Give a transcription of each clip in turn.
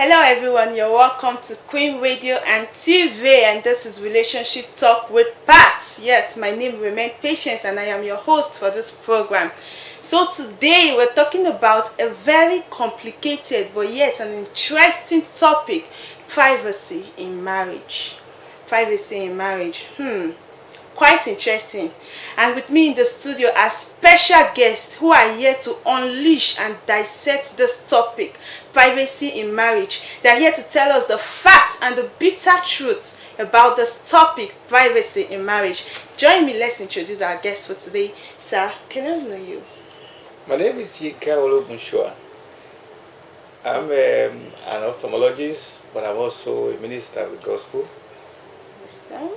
Hello everyone, you're welcome to Queen Radio and TV, and this is Relationship Talk with Pat. Yes, my name remains Patience and I am your host for this program. So today we're talking about a very complicated but yet an interesting topic: privacy in marriage. Privacy in marriage. Quite interesting. And with me in the studio are special guests who are here to unleash and dissect this topic: privacy in marriage. They are here to tell us the facts and the bitter truth about this topic: privacy in marriage. Join me, let's introduce our guests for today. Sir, can I know you? My name is Yika Ologunshua. I'm an ophthalmologist, but I'm also a minister of the gospel. Yes, sir.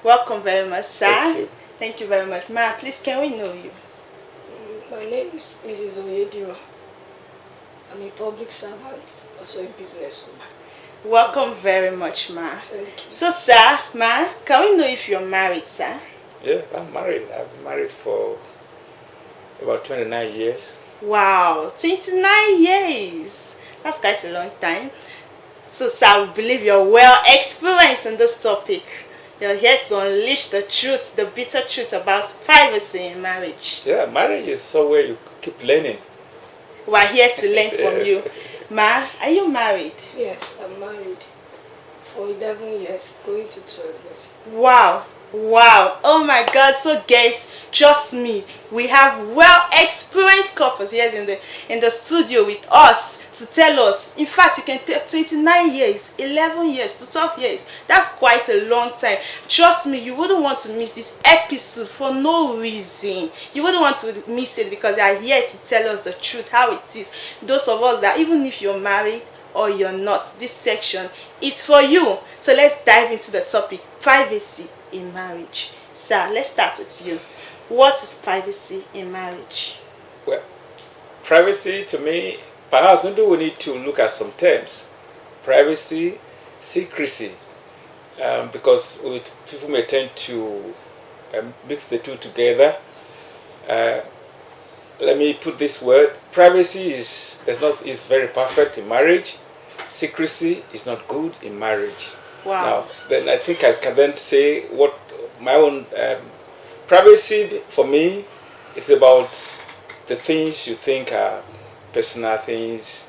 Welcome very much, sir. Thank you. Thank you very much. Ma, please, can we know you? My name is Mrs. Oyediro. I'm a public servant, also a businesswoman. Welcome very much, ma. Thank you. So, sir, ma, can we know if you're married, sir? Yeah, I'm married. I've been married for about 29 years. Wow, 29 years. That's quite a long time. So, sir, we believe you're well experienced in this topic. You're here to unleash the truth, the bitter truth about privacy in marriage. Yeah, marriage is somewhere you keep learning. We're here to learn from you. Ma, are you married? Yes, I'm married for 11 years, going to 12 years. Wow. Wow. Oh my God. So guys, trust me, we have well experienced couples here in the studio with us to tell us. In fact, you can take 29 years, 11 years to 12 years. That's quite a long time. Trust me, you wouldn't want to miss this episode for no reason. You wouldn't want to miss it because they are here to tell us the truth, how it is. Those of us that even if you're married or you're not, this section is for you. So let's dive into the topic: privacy in marriage. Sir, let's start with you. What is privacy in marriage? Well, privacy to me, perhaps maybe we need to look at some terms. Privacy, secrecy, because people may tend to mix the two together. Let me put this word: privacy is very perfect in marriage. Secrecy is not good in marriage. Wow. Now, then I think I can then say what my own privacy for me is about the things you think are personal things.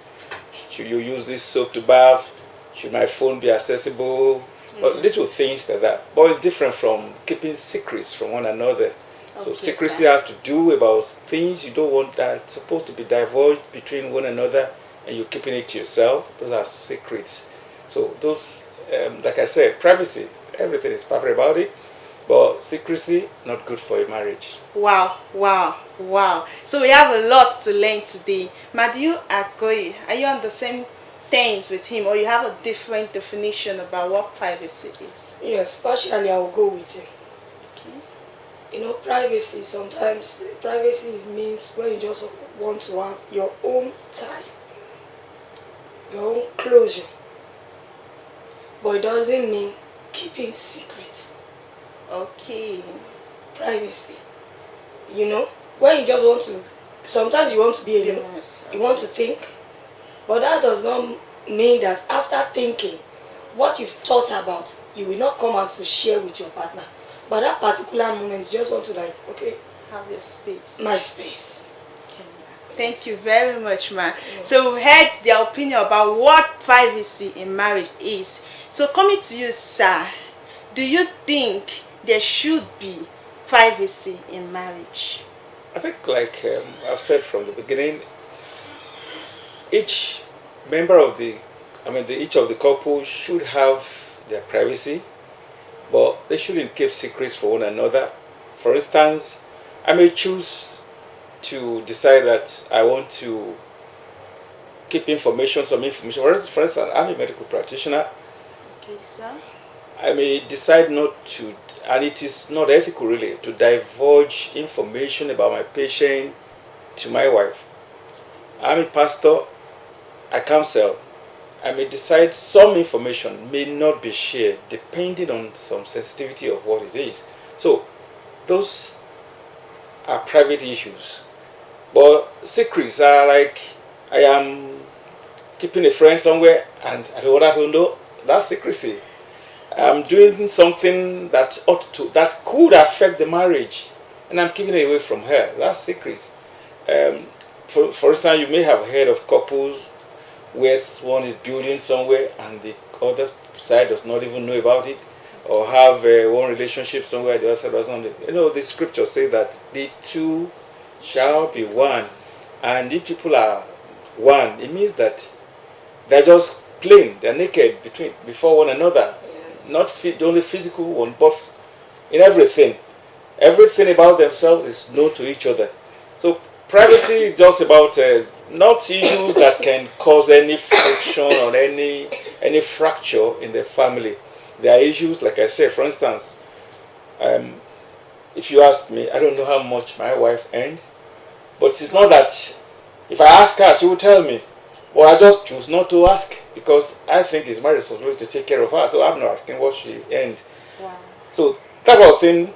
Should you use this soap to bath? Should my phone be accessible? But little things like that. But it's different from keeping secrets from one another. So Okay, secrecy sir. has to do about things you don't want that supposed to be divulged between one another, and you're keeping it to yourself. Those are secrets. So those, like I said, privacy, everything is perfect about it, but secrecy, not good for a marriage. Wow, wow, wow. So we have a lot to learn today. Madiu Akoyi, are you on the same terms with him, or you have a different definition about what privacy is? Yes, partially I'll go with it. Okay. You know, privacy, sometimes privacy means when you just want to have your own time, your own closure. But it doesn't mean keeping secrets. Okay. Privacy. You know, when you just want to, sometimes you want to be alone, Yes. you want to think, but that does not mean that after thinking, what you've thought about, you will not come out to share with your partner. But that particular moment, you just want to like, okay, Have your space. my space. Thank you very much, ma. So we've heard their opinion about what privacy in marriage is. So coming to you, sir, do you think there should be privacy in marriage? I think, like I've said from the beginning, each member of each of the couple should have their privacy, but they shouldn't keep secrets for one another. For instance, I may choose to decide that I want to keep some information. For instance, I'm a medical practitioner. Okay, sir. I may decide not to, and it is not ethical really, to divulge information about my patient to my wife. I'm a pastor, I counsel. I may decide some information may not be shared depending on some sensitivity of what it is. So those are private issues. But secrets are like, I am keeping a friend somewhere and I don't want to know, that's secrecy. I'm doing something that could affect the marriage, and I'm keeping it away from her. That's secret. For instance, you may have heard of couples where one is building somewhere and the other side does not even know about it, or have one relationship somewhere the other side does not know. You know, the scripture says that the two shall be one, and if people are one, it means that they're just plain, they're naked before one another. Yes. Not only physical one, but in everything. Everything about themselves is known to each other. So privacy is just about not issues that can cause any friction or any fracture in the family. There are issues, like I said, for instance, if you ask me, I don't know how much my wife earned, but it's not that if I ask her, she will tell me. Well, I just choose not to ask because I think it's my responsibility to take care of her. So I'm not asking what she earns. Wow. So that kind of thing,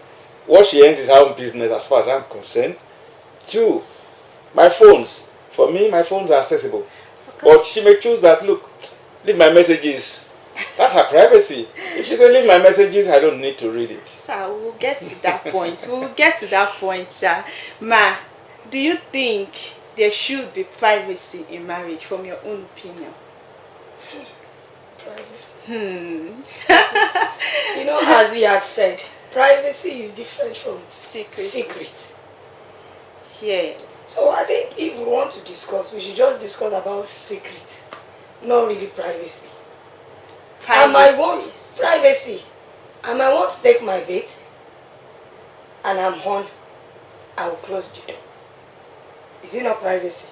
what she earns is her own business as far as I'm concerned. Two, my phones. For me, my phones are accessible. Okay. But she may choose that, look, leave my messages. That's her privacy. If she says leave my messages, I don't need to read it. So we'll get to that point. We'll get to that point, sir. Ma, do you think there should be privacy in marriage from your own opinion? Privacy. You You know, as he had said, privacy is different from secret. Yeah. So I think if we want to discuss, we should just discuss about secret, not really privacy. I might want privacy. I might want to take my bait and I'm on. I will close the door. Is it not privacy?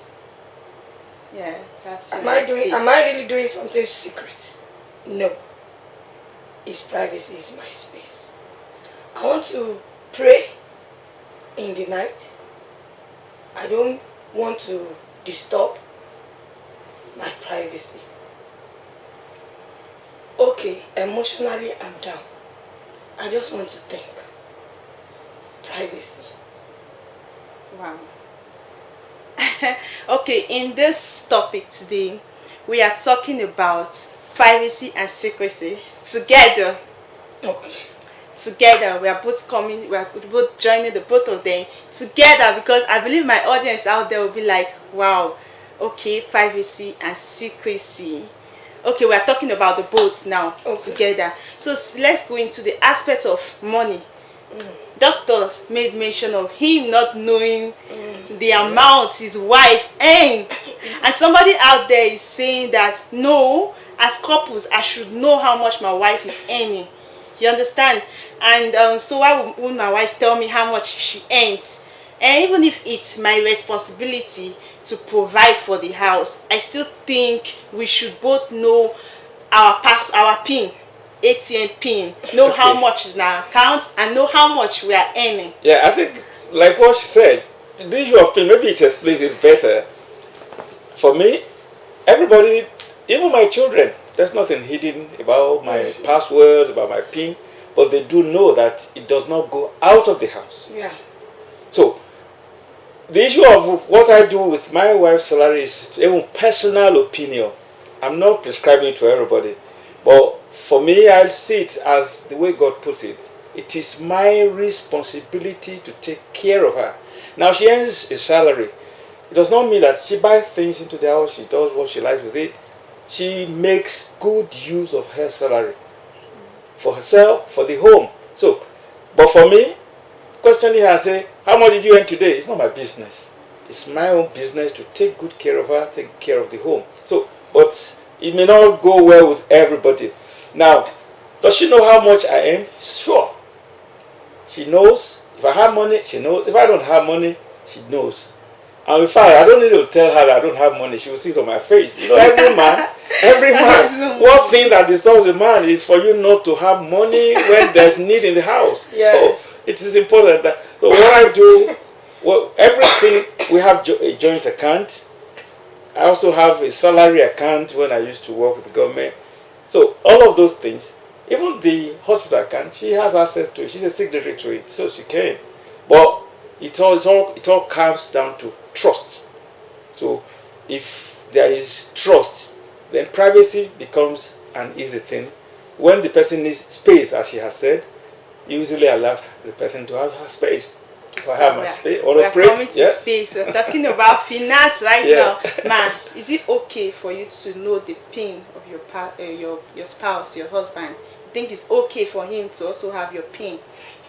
Yeah, that's Am I really doing something secret? No. It's privacy, it's my space. I want to pray in the night. I don't want to disturb my privacy. Okay, emotionally I'm down. I just want to think. Privacy. Wow. Okay, in this topic today, we are talking about privacy and secrecy together. Okay. Together, we are both both joining the both of them together, because I believe my audience out there will be like, wow, okay, privacy and secrecy. Okay, we are talking about the both now, Okay. together. So let's go into the aspect of money. Doctor made mention of him not knowing the amount his wife earned, and somebody out there is saying that no, as couples I should know how much my wife is earning. You understand? And so why would my wife tell me how much she earns? And even if it's my responsibility to provide for the house, I still think we should both know our PIN, ATM PIN, know how much is in our account and know how much we are earning. Yeah, I think, like what she said, the issue of PIN, maybe it explains it better. For me, everybody, even my children, there's nothing hidden about my passwords, about my PIN, but they do know that it does not go out of the house. Yeah. So, the issue of what I do with my wife's salary is even personal opinion. I'm not prescribing it to everybody, but for me, I see it as the way God puts it. It is my responsibility to take care of her. Now, she earns a salary. It does not mean that she buys things into the house, she does what she likes with it. She makes good use of her salary for herself, for the home. So, but for me, questioning her, say, how much did you earn today? It's not my business. It's my own business to take good care of her, take care of the home. So, but it may not go well with everybody. Now, does she know how much I earn? Sure. She knows. If I have money, she knows. If I don't have money, she knows. And in fact, I don't need to tell her that I don't have money. She will see it on my face. You know, every man, one thing that disturbs a man is for you not to have money when there's need in the house. Yes. So it is important that, so what I do, well, everything, we have a joint account. I also have a salary account when I used to work with the government. So all of those things, even the hospital account, she has access to it. She's a signatory to it, so she can. But it all comes down to trust. So if there is trust, then privacy becomes an easy thing. When the person needs space, as she has said, you usually allow the person to have her space. If I have my space, or we're pray, coming to yes. space. We're talking about finance right Yeah. now. Man, is it okay for you to know the pin of your spouse, your husband? You think it's okay for him to also have your pin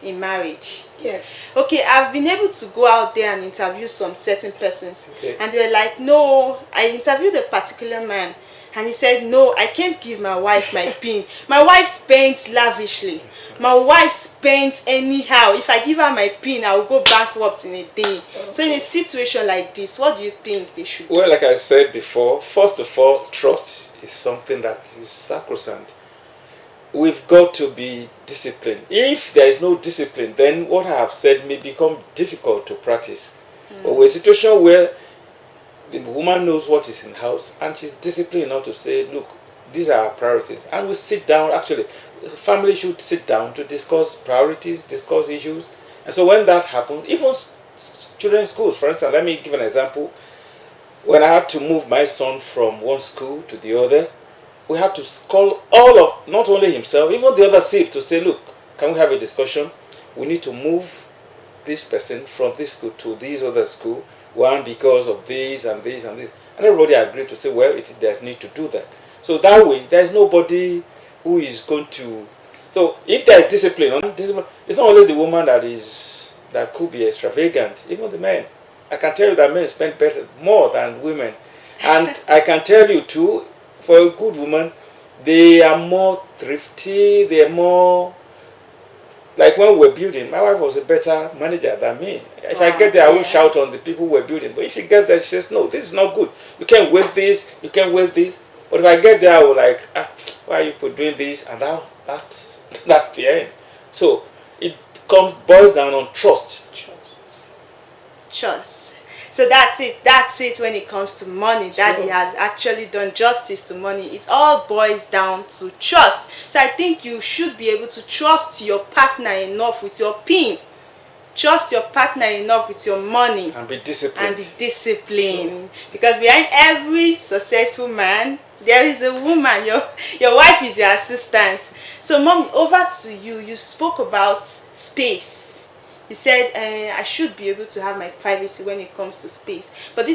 in marriage? Yes. Okay, I've been able to go out there and interview some certain persons, Okay. and they were like, no, I interviewed a particular man, and he said, no, I can't give my wife my pin. My wife spends lavishly. My wife spends anyhow. If I give her my pin, I will go bankrupt in a day. So in a situation like this, what do you think they should do? Well, like I said before, first of all, trust is something that is sacrosanct. We've got to be disciplined. If there is no discipline, then what I have said may become difficult to practice. But with a situation where the woman knows what is in the house and she's disciplined enough to say, look, these are our priorities, and we sit down. Actually, family should sit down to discuss priorities, discuss issues. And so when that happens, even children's schools, for instance, let me give an example. When I had to move my son from one school to the other, we had to call all of, not only himself, even the other SIP to say, look, can we have a discussion? We need to move this person from this school to this other school, one because of this and this and this. And everybody agreed to say, well, there's need to do that. So that way, there's nobody who is going to. So if there is discipline, it's not only the woman that could be extravagant, even the men. I can tell you that men spend more than women. And I can tell you too, for a good woman, they are more thrifty, they are more. Like when we were building, my wife was a better manager than me. If I get there, I will shout on the people who were building. But if she gets there, she says, no, this is not good. You can't waste this, you can't waste this. But if I get there, I will like, why are you doing this? And that's the end. So it boils down on trust. Trust. So that's it when it comes to money. Daddy has actually done justice to money. It all boils down to trust. So I think you should be able to trust your partner enough with your pin. Trust your partner enough with your money. And be disciplined. Sure. Because behind every successful man, there is a woman. Your wife is your assistant. So Mom, over to you. You spoke about space. You said I should be able to have my privacy when it comes to space. But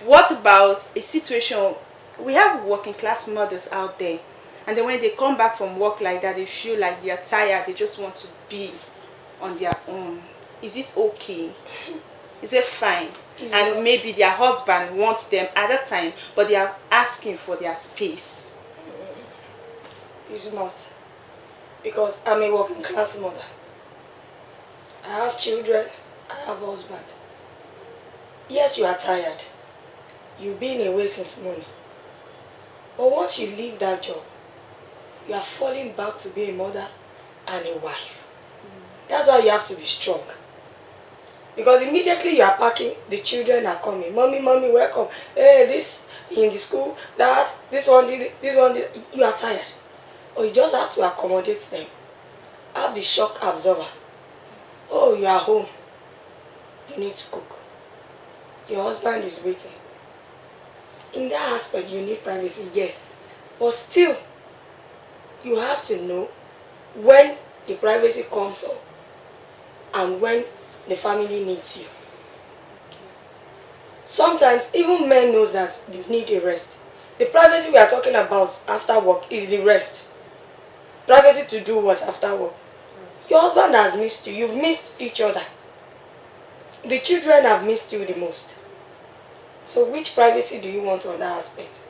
what about a situation? We have working class mothers out there, and then when they come back from work like that, they feel like they are tired. They just want to be on their own. Is it okay? Is it fine? And maybe their husband wants them at that time, but they are asking for their space. It's not. Because I'm a working class mother. I have children, I have a husband. Yes, you are tired. You've been away since morning. But once you leave that job, you are falling back to be a mother and a wife. That's why you have to be strong. Because immediately you are packing, the children are coming. Mommy, welcome. Hey, this in the school, that, this one did it, this one did it. You are tired. Or you just have to accommodate them. Have the shock absorber. Oh, you are home. You need to cook. Your husband is waiting. In that aspect, you need privacy, yes. But still, you have to know when the privacy comes up and when the family needs you. Sometimes, even men knows that you need a rest. The privacy we are talking about after work is the rest. Privacy to do what after work? Your husband has missed you. You've missed each other. The children have missed you the most. So which privacy do you want on that aspect?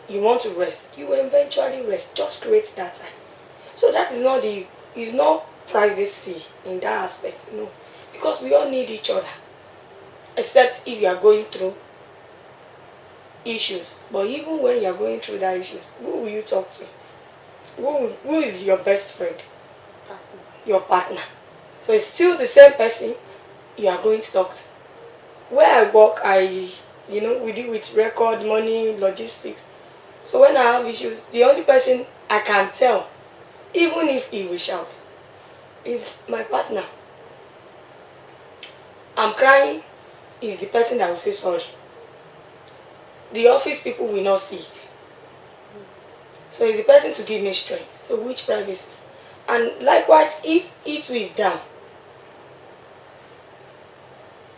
You want to rest. You will eventually rest. Just create that time. So that is not privacy in that aspect. No. Because we all need each other. Except if you are going through issues. But even when you are going through that issues, who will you talk to? Who is your best friend? Your partner. So it's still the same person you are going to talk to. Where I work, we deal with record, money, logistics. So when I have issues, the only person I can tell, even if he will shout, is my partner. I'm crying, is the person that will say sorry. The office people will not see it. So it's the person to give me strength. So which privacy? And likewise, if he too is down,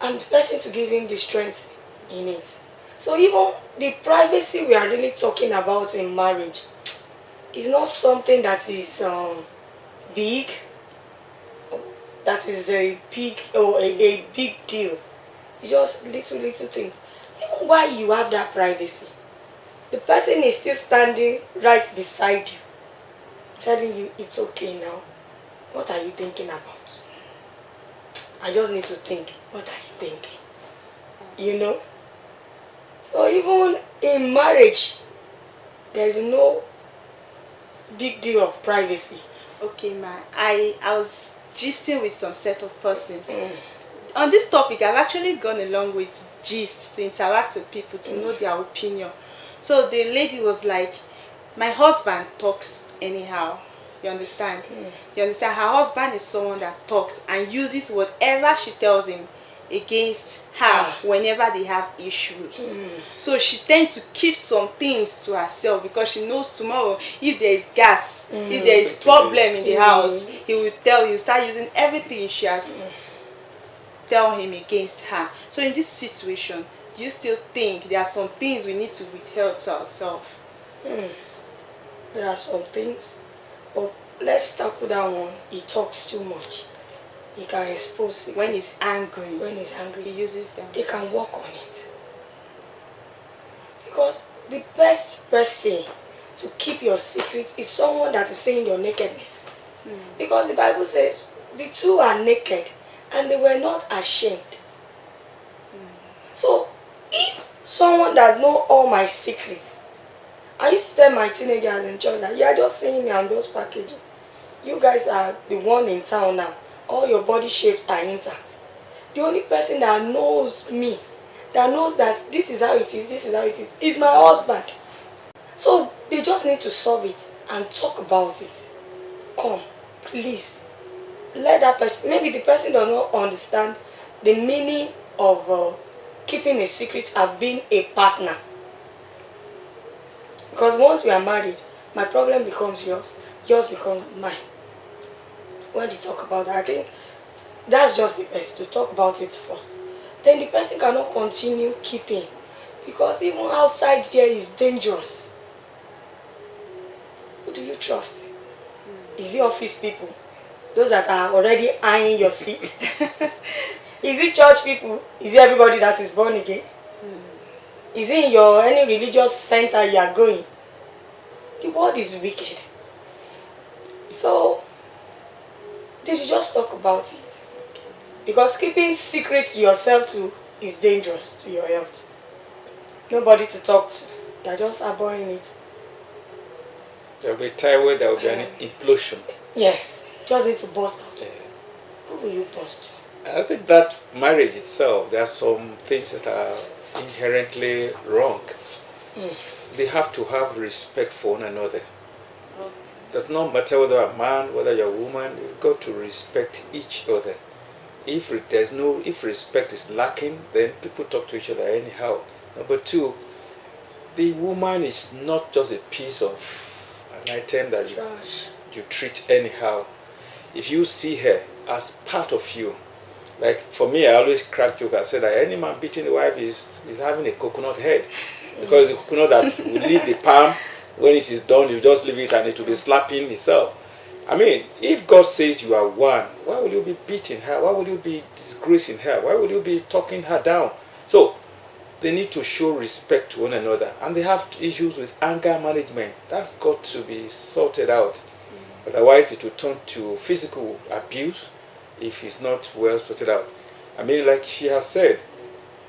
I'm the person to give him the strength in it. So even the privacy we are really talking about in marriage is not something that is big, that is a big or a big deal. It's just little things. Even while you have that privacy, the person is still standing right beside you, telling you it's okay now. What are you thinking about? I just need to think. What are you thinking? You know? So even in marriage, there is no big deal of privacy. Okay, ma. I was gisting with some set of persons. On this topic, I've actually gone along with gist to interact with people to know their opinion. So the lady was like, my husband talks anyhow. You understand? You understand? Her husband is someone that talks and uses whatever she tells him against her whenever they have issues. So she tends to keep some things to herself because she knows tomorrow if there is gas, if there is problem in the house, he will tell you, start using everything she has tell him against her. So in this situation, do you still think there are some things we need to withhold to ourselves? There are some things, but let's tackle that one. He talks too much. He can expose it. When he's angry. When he's angry, He uses them. they can work on it. Because the best person to keep your secret is someone that is saying your nakedness. Because the Bible says the two are naked and they were not ashamed. So if someone that know all my secrets, I used to tell my teenagers in church that you are just saying me, I'm just packaging. You guys are the one in town now. All your body shapes are intact. The only person that knows me, that knows that this is how it is my husband. So they just need to solve it and talk about it. Come, please. Let that person, maybe the person does not understand the meaning of keeping a secret of being a partner. Because once we are married, my problem becomes yours, yours becomes mine. When they talk about that, I think that's just the best, to talk about it first. Then the person cannot continue keeping, because even outside there is dangerous. Who do you trust? Is it office people? Those that are already eyeing your seat? Is it church people? Is it everybody that is born again? Is it in your any religious center you are going? The world is wicked. So they should just talk about it. Because keeping secrets to yourself too is dangerous to your health. Nobody to talk to. You are just abhorring it. There will be a time where there will be an implosion. Yes. Just need to burst out. Who will you burst to? I think that marriage itself, there are some things that are inherently wrong. They have to have respect for one another. Does not matter whether a man, whether you're a woman, you've got to respect each other. If respect is lacking, then people talk to each other anyhow. Number two, the woman is not just a piece of an item that you treat anyhow. If you see her as part of you, like for me, I always crack joke. I said that any man beating the wife is having a coconut head, because the coconut that will leave the palm, when it is done, you just leave it and it will be slapping itself. I mean, if God says you are one, why will you be beating her? Why will you be disgracing her? Why will you be talking her down? So they need to show respect to one another, and they have issues with anger management. That's got to be sorted out. Otherwise, it will turn to physical abuse if it's not well sorted out. I mean, like she has said,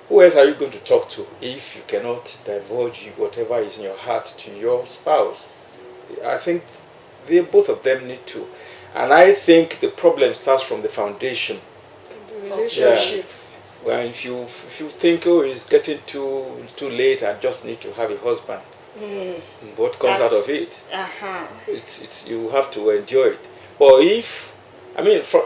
who else are you going to talk to if you cannot divulge whatever is in your heart to your spouse? I think both of them need to. And I think the problem starts from the foundation. The relationship. When if you think, oh, it's getting too late, I just need to have a husband. What comes out of it? It's you have to enjoy it. But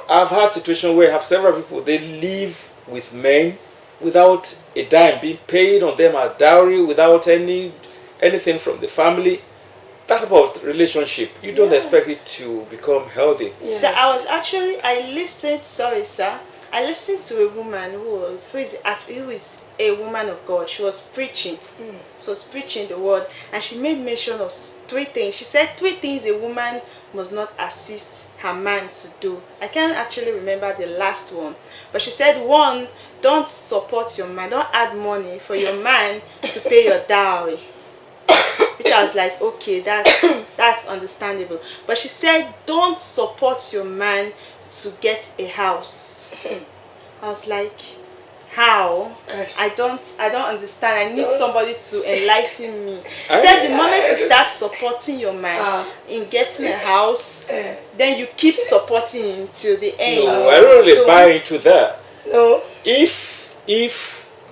I've had situations where I have several people, they live with men without a dime being paid on them as dowry, without anything from the family. that type of relationship, you don't expect it to become healthy. Yes. So I listened, sorry sir, I listened to a woman who is a woman of God. She was preaching. She was preaching the word, and she made mention of three things. She said three things a woman must not assist her man to do. I can't actually remember the last one, but she said one, don't support your man, don't add money for your man to pay your dowry. Which I was like, okay, that's understandable. But she said, don't support your man to get a house. I was like, how? I don't understand. I need somebody to enlighten me. She said the moment you start supporting your man in getting a house, then you keep supporting him till the end. No, I don't really buy into that. No. If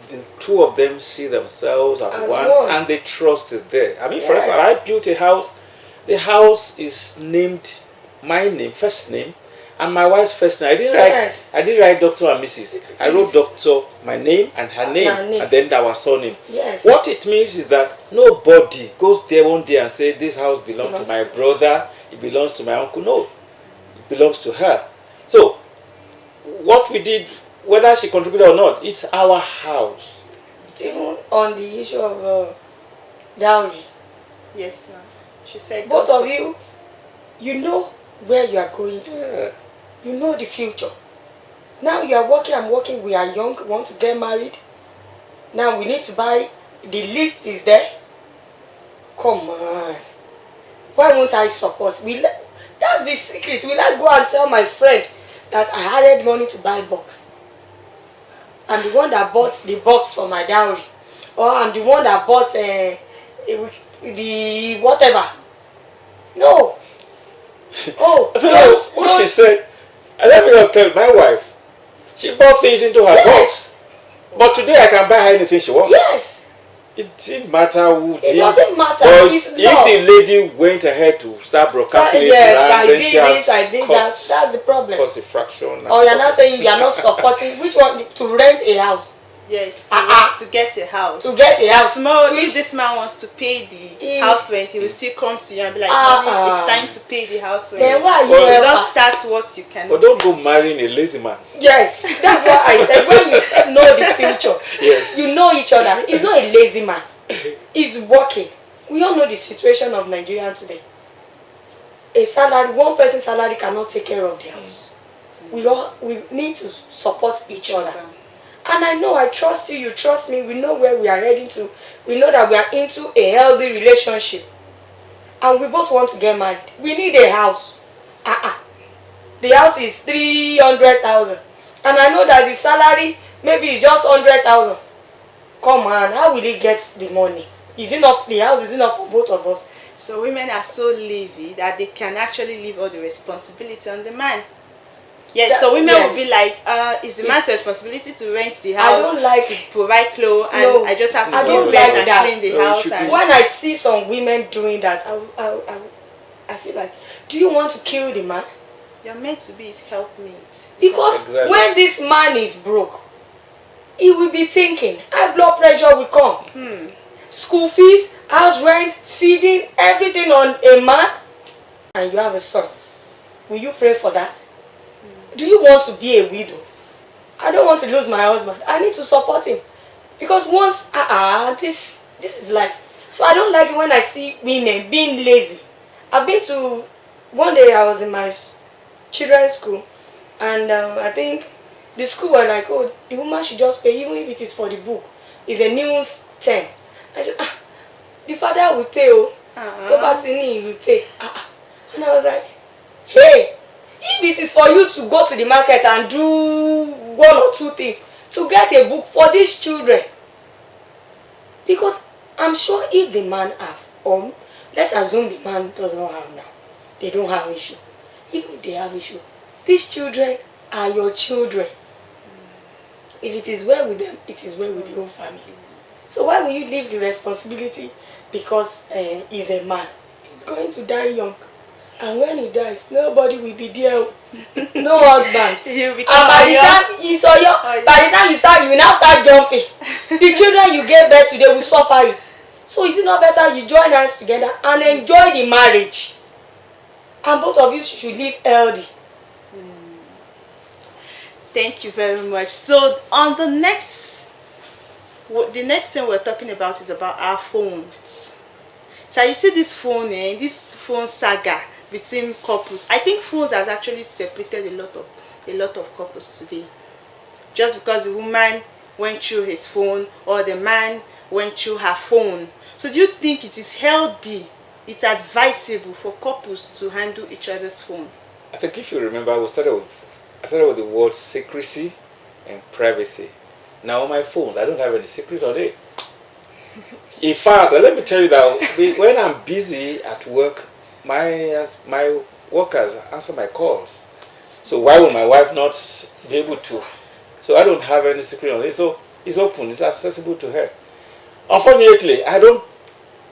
the two of them see themselves as one and the trust is there. I mean, for instance, I built a house. The house is named my name, first name, and my wife's first name. I didn't write Dr. and Mrs. I wrote Doctor, my name, and her name, and then our surname. Yes. What it means is that nobody goes there one day and say this house belongs to my brother, it belongs to my uncle. No, it belongs to her. So what we did, whether she contributed or not, it's our house. Even on the issue of dowry. Yes, ma'am. She said both of you, you know where you are going to. Yeah. You know the future. Now you are working, I'm working, we are young, we want to get married. Now we need to buy, the list is there. Come on. Why won't I support? That's the secret. Will I go and tell my friend that I added money to buy box? I'm the one that bought the box for my dowry. Or I'm the one that bought the whatever. No. Oh, what she said, and let me not tell my wife. She bought things into her box. But today I can buy her anything she wants. Yes. It didn't matter who did. It doesn't matter. But It's if love. the lady went ahead to start broadcasting it Yes, around, I then did she this, I has did that. That's the problem. Cost a fraction. Or you're not saying you're not supporting which one to rent a house. Yes, to get a house. To get a house. Tomorrow, if this man wants to pay the house rent, he will still come to you and be like, "Honey, it's time to pay the house rent." Then why are you you don't start what you can. But don't go marrying a lazy man. Yes, that's what I said. When you know the future, Yes. you know each other. He's not a lazy man. He's working. We all know the situation of Nigeria today. One person's salary cannot take care of the house. We need to support each other. And I know I trust you, you trust me. We know where we are heading to. We know that we are into a healthy relationship. And we both want to get married. We need a house. The house is 300,000. And I know that the salary maybe is just 100,000. Come on, how will he get the money? Is enough? The house is enough for both of us. So women are so lazy that they can actually leave all the responsibility on the man. Yes, so women will be like, it's the man's responsibility to rent the house, I don't like to provide clothes, and I just have to give rent and clean the house. And when I see some women doing that, I feel like, do you want to kill the man? You're meant to be his helpmate. Because when this man is broke, he will be thinking, high blood pressure will come. School fees, house rent, feeding, everything on a man. And you have a son. Will you pray for that? Do you want to be a widow? I don't want to lose my husband. I need to support him. Because once, this is life. So I don't like it when I see women being lazy. I've been to, one day I was in my children's school. And I think the school were like, oh, the woman should just pay, even if it is for the book. It's a news 10. I said, the father will pay, Tobatini will pay. And I was like, hey, if it is for you to go to the market and do one or two things, to get a book for these children. Because I'm sure if the man have, let's assume the man does not have now. They don't have issue. Even if they have issue, these children are your children. If it is well with them, it is well with the whole family. So why will you leave the responsibility because he's a man? He's going to die young. And when he dies, nobody will be there. No husband. And by the time you start, you will now start jumping. The children you gave birth to, they will suffer it. So is it not better you join hands together and enjoy the marriage? And both of you should live healthy. Thank you very much. So on the next thing we're talking about is about our phones. So you see this phone saga between couples. I think phones has actually separated a lot of couples today. Just because the woman went through his phone or the man went through her phone. So do you think it is healthy, it's advisable for couples to handle each other's phone? I think if you remember, I started with the word secrecy and privacy. Now on my phone, I don't have any secret on it. In fact, let me tell you that when I'm busy at work, my workers answer my calls. So why would my wife not be able to? So I don't have any secret on it. So it's open, it's accessible to her. Unfortunately, I don't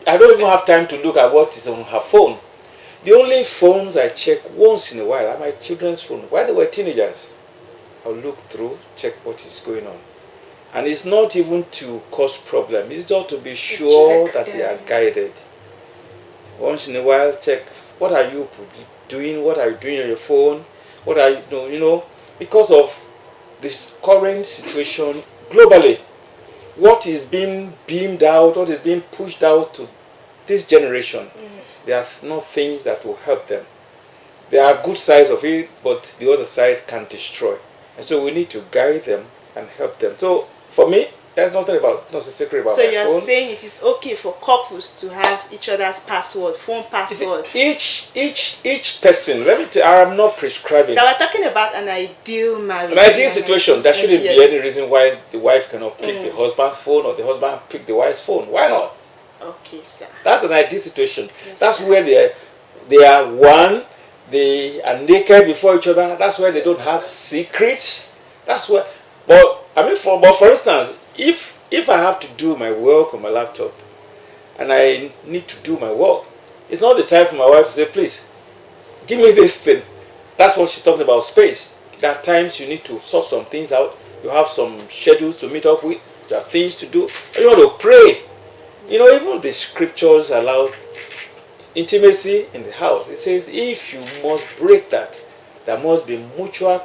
even have time to look at what is on her phone. The only phones I check once in a while are my children's phone. While they were teenagers, I'll look through, check what is going on. And it's not even to cause problem. It's just to be sure that they are guided. Once in a while, check what are you doing, what are you doing on your phone, what are you, because of this current situation globally, what is being beamed out, what is being pushed out to this generation. There are not things that will help them. There are good sides of it, but the other side can destroy. And so we need to guide them and help them. So for me, there's nothing secret about So my you're phone. saying it is okay for couples to have each other's password, phone password. Each person, let me tell you, I'm not prescribing. So we're talking about an ideal marriage. An ideal situation, there shouldn't be any reason why the wife cannot pick the husband's phone or the husband pick the wife's phone. Why not? Okay, sir. That's an ideal situation. Yes, that's sir. where they are one, they are naked before each other. That's where they don't have secrets. That's where. But for instance, if I have to do my work on my laptop and I need to do my work, it's not the time for my wife to say, please, give me this thing. That's what she's talking about, space. There are times you need to sort some things out. You have some schedules to meet up with. You have things to do. You want to pray. Even the scriptures allow intimacy in the house. It says if you must break that, there must be mutual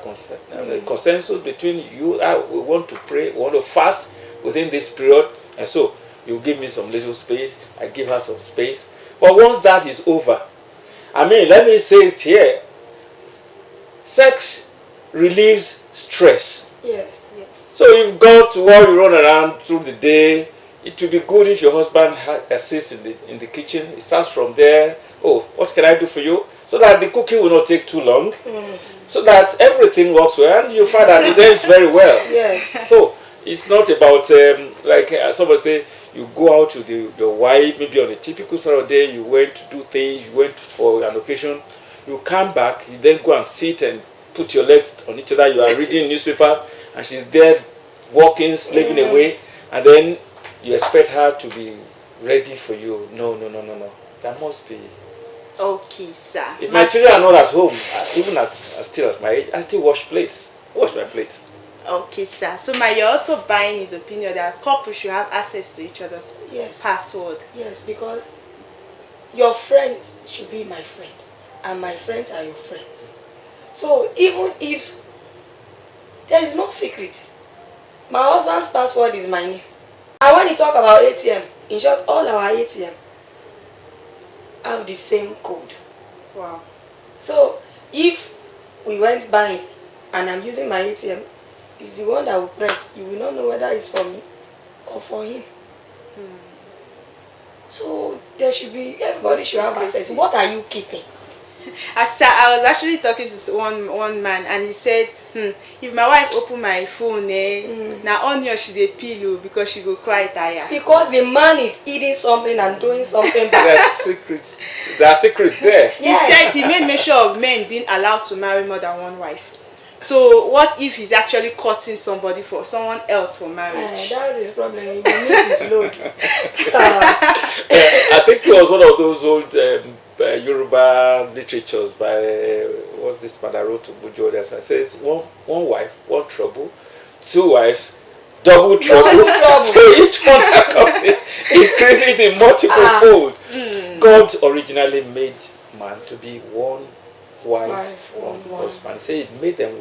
consensus between you. We want to pray, we want to fast within this period. And so you give me some little space, I give her some space. But once that is over, let me say it here, sex relieves stress. Yes. So you've got while you run around through the day, it would be good if your husband assists in the kitchen. It starts from there. Oh, what can I do for you? So that the cooking will not take too long. So that everything works well and you find that it ends very well. Yes. So it's not about like somebody say you go out with your wife maybe on a typical Saturday, you went to do things, you went for an occasion, you come back, you then go and sit and put your legs on each other, you are reading newspaper and she's there walking, slaving away, and then you expect her to be ready for you. No. That must be. Okay, sir. If my children are not at home, even still at my age, I still wash plates. Wash my plates. Okay, sir. So you're also buying his opinion that couples should have access to each other's password. Yes, because your friends should be my friend, and my friends are your friends. So even if there is no secret, my husband's password is my name. And when you talk about ATM, in short, all our ATM have the same code. Wow. So if we went buying and I'm using my ATM, it's the one that will press. You will not know whether it's for me or for him. So there should be, everybody should have access. What are you keeping? I was actually talking to one man and he said, if my wife open my phone, now on your she dey pillow because she go cry tired. Because the man is eating something and doing something There bad. are secrets. There are secrets there. He said he made mention of men being allowed to marry more than one wife. So what if he's actually cutting somebody for someone else for marriage? That's his problem. He needs his load. I think it was one of those old Yoruba literatures by what's this man that wrote to Bujo. It says one wife, one trouble, two wives, double trouble. Double trouble. So each one that comes in increases in multiple fold. God originally made man to be one wife, one husband. He said it made them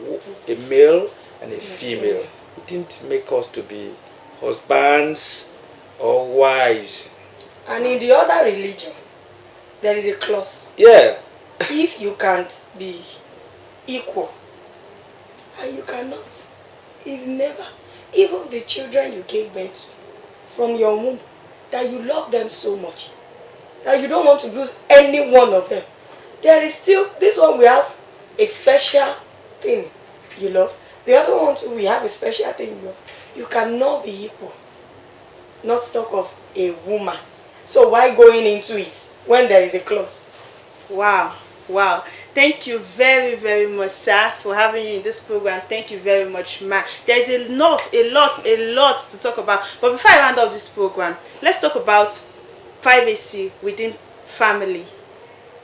a male and a female. It didn't make us to be husbands or wives. And in the other religion, there is a clause. Yeah. If you can't be equal, and you cannot, it's never. Even the children you gave birth to from your womb, that you love them so much, that you don't want to lose any one of them. There is still, this one we have a special thing you love. The other one too, we have a special thing you love. You cannot be equal. Not talk of a woman. So why going into it when there is a clause? Wow. Wow. Thank you very, very much, sir, for having you in this program. Thank you very much, ma. There's a lot to talk about. But before I round up this program, let's talk about privacy within family.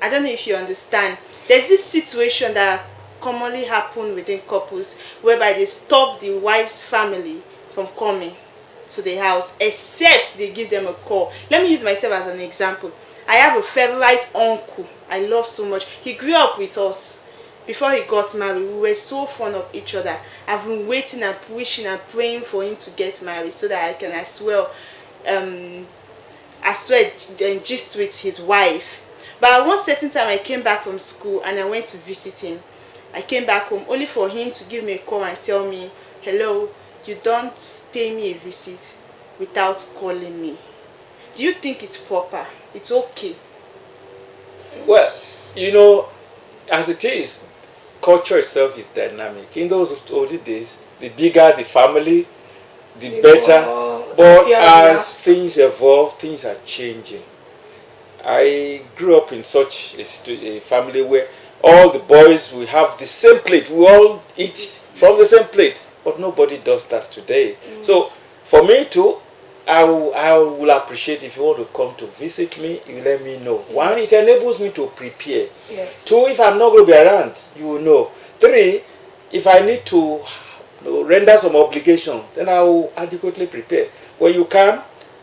I don't know if you understand. There's this situation that commonly happen within couples whereby they stop the wife's family from coming to the house except they give them a call. Let me use myself as an example. I have a favorite uncle I love so much. He grew up with us. Before he got married, we were so fond of each other. I've been waiting and wishing and praying for him to get married so that I can as well gist with his wife. But at one certain time I came back from school and I went to visit him. I came back home only for him to give me a call and tell me, hello, you don't pay me a visit without calling me. Do you think it's proper? It's okay? Well, you know, as it is, culture itself is dynamic. In those older days, the bigger the family, the better. But as things evolve, things are changing. I grew up in such a family where all the boys will have the same plate. We all eat from the same plate. But nobody does that today. So for me too, I will appreciate if you want to come to visit me, you let me know. One, it enables me to prepare. Two, if I'm not going to be around, you will know. Three, if I need to render some obligation, then I will adequately prepare. When you come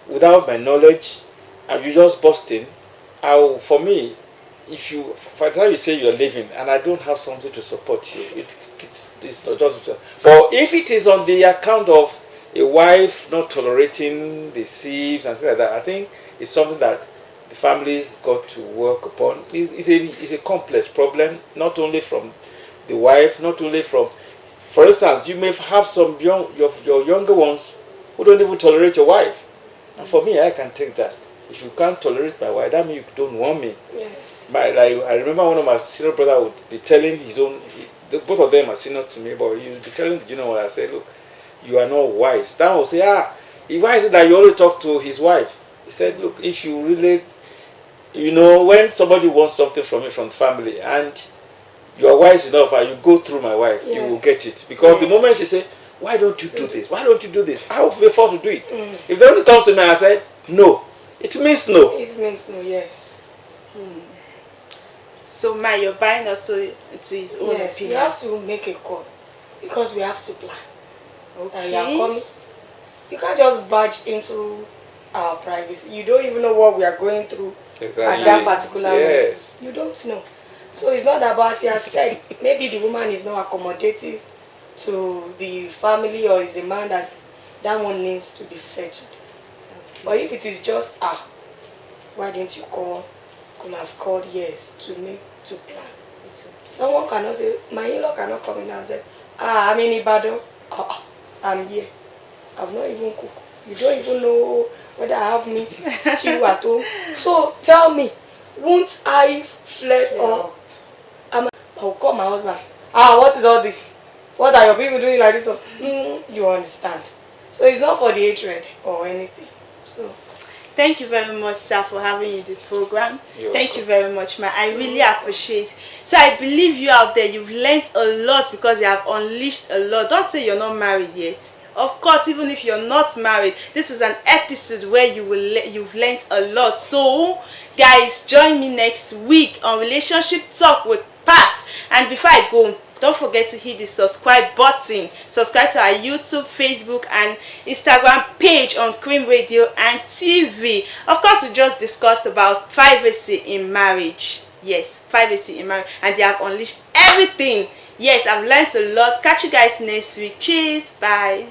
without my knowledge and you just bust in, for me, if you, for the time you say you're leaving and I don't have something to support you, it's not just. But if it is on the account of a wife not tolerating the thieves and things like that, I think it's something that the families got to work upon. It's a complex problem, not only from the wife, not only from, for instance, you may have some your younger ones who don't even tolerate your wife. And for me, I can take that. If you can't tolerate my wife, that means you don't want me. Yes. I remember one of my senior brother would be telling his own, both of them are senior to me, but he would be telling the junior one, I said, look, you are not wise. That will say, why is it that you only talk to his wife? He said, look, if you really, you know, when somebody wants something from me, from family, and you are wise enough and you go through my wife, you will get it. Because the moment she say, why don't you do this? Why don't you do this? I will be forced to do it. If the person comes to me and I said, no, it means no. It means no, yes. So, Ma, you're buying also to his own Yes, opinion. we have to make a call because we have to plan. Okay. You are coming. You can't just barge into our privacy. You don't even know what we are going through at that particular moment. You don't know. So it's not about, as he has said, maybe the woman is not accommodative to the family, or is the man that one needs to be settled. Okay. But if it is just, why didn't you call? Could have called, yes, to plan. Someone cannot say, my in-law cannot come in and say, I'm in Ibadan. I'm here. I've not even cooked. You don't even know whether I have meat stew at home. So tell me, won't I fled or I'll call my husband. What is all this? What are your people doing like this? You understand. So it's not for the hatred or anything. So thank you very much, sir, for having you in the program. Thank you very much, ma. I really appreciate. So I believe you out there, you've learned a lot because you have unleashed a lot. Don't say you're not married yet. Of course, even if you're not married, this is an episode where you've learned a lot. So, guys, join me next week on Relationship Talk with Pat. And before I go, don't forget to hit the subscribe button. Subscribe to our YouTube, Facebook and Instagram page on Queen Radio and TV. Of course, we just discussed about privacy in marriage. Yes, privacy in marriage, and they have unleashed everything. Yes, I've learned a lot. Catch you guys next week. Cheers, bye.